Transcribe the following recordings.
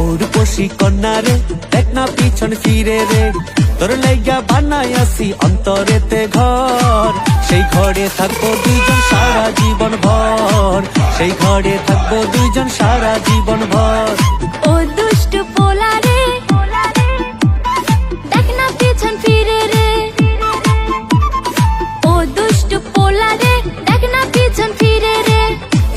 পৌরুষী কন্যা রে দেখ না পিছন ফিরে রে, তোর লাইগা বানাই আসি অন্তরেতে ঘর। সেই ঘরে থাকবো দুইজন সারা জীবন ভর, সেই ঘরে থাকবো দুইজন সারা জীবন ভর। ও দুষ্টু পোলা রে দেখ না পিছন ফিরে রে, ও দুষ্টু পোলা রে দেখ না পিছন ফিরে রে,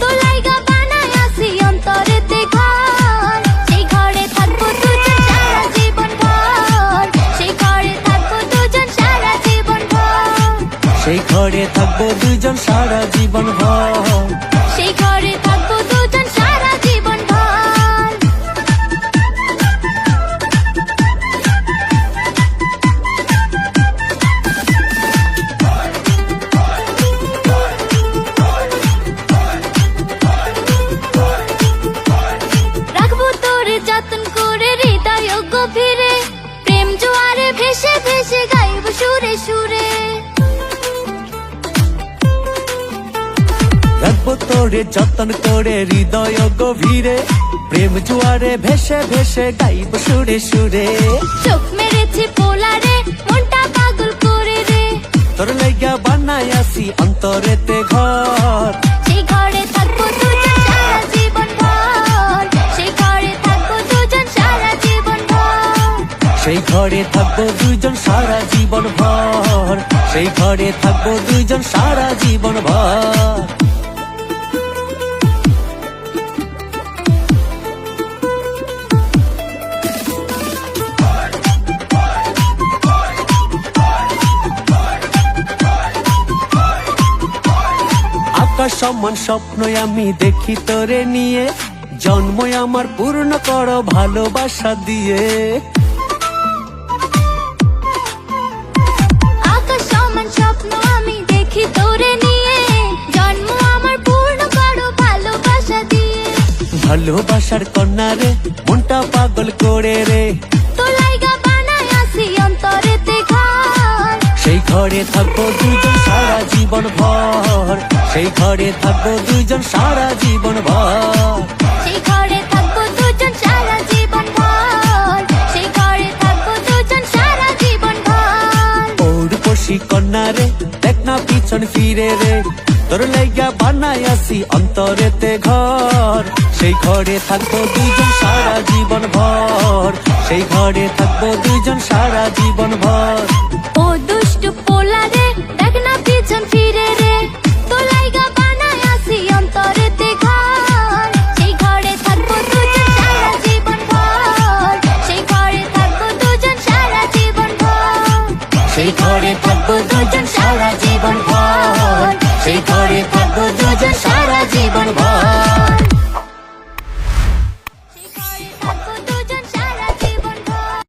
তোর লাইগা বানাই আসি অন্তরেতে ঘর। সেই ঘরে থাকবো দুজন সারা জীবন ভর, সেই ঘরে থাকবো দুজন সারা জীবন ভর, সেই ঘরে থাকবো দুইজন সারা জীবন ভর, সেই ঘরে থাকবো দুজন সারা জীবন ভর। রাখবো তোরে যত্ন করে হৃদয় গভীরে, প্রেম জোয়ারে ভেসে ভেসে গাইব সুরে সুরে। রাখবো তোরে যতন করে হৃদয় গভীরে, প্রেম জোয়ারে ভেসে ভেসে গাইব সুরে সুরে। চোখ মেরেছি পোলারে মনটা পাগল করে রে, তোর লাইগা বানাই আসি অন্তরেতে ঘর। সেই ঘরে থাকবো দুজন সারা জীবন ভর, সেই ঘরে থাকবো দুজন সারা জীবন ভর, সেই ঘরে থাকবো দুইজন সারা জীবন ভর, সেই ঘরে থাকবো দুইজন সারা জীবন ভর। আকাশ সমান স্বপ্ন আমি দেখি তোরে নিয়ে, জন্মই আমার পূর্ণ করো ভালোবাসা দিয়ে। আকাশ সমান স্বপ্ন আমি দেখি তোরে নিয়ে, জন্ম আমার পূর্ণ করো ভালোবাসা দিয়ে। ভালোবাসার কন্যা রে মনটা পাগল করে রে, তোর লাইগা বানাই আসি অন্তরেতে ঘর। সেই ঘরে থাকবো দুইজন সারা জীবন ভর, সেই ঘরে থাকবো দুইজন সারা জীবন ভর, সেই ঘরে থাকবো দুজন সারা জীবন ভর, সেই ঘরে থাকবো দুজন সারা জীবন ভর। পৌরুষী কন্যা রে দেখ না পিছন ফিরে রে, তোর লাইগা বানাই আসি অন্তরেতে ঘর। সেই ঘরে থাকবো দুইজন সারা জীবন ভর, সেই ঘরে থাকবো দুইজন সারা জীবন ভর। ও দুষ্টু পোলা রে দেখ না পিছন ফিরে রে, তোর লাইগা বানাই আসি অন্তরেতে ঘর। সেই ঘরে থাকবো দুজন সারা জীবন ভর, সেই ঘরে থাকবো দুজন সারা জীবন ভর, সেই ঘরে থাকবো দুজন সারা জীবন ভর, সেই ঘরে থাকবো দুজন সারা জীবন ভর।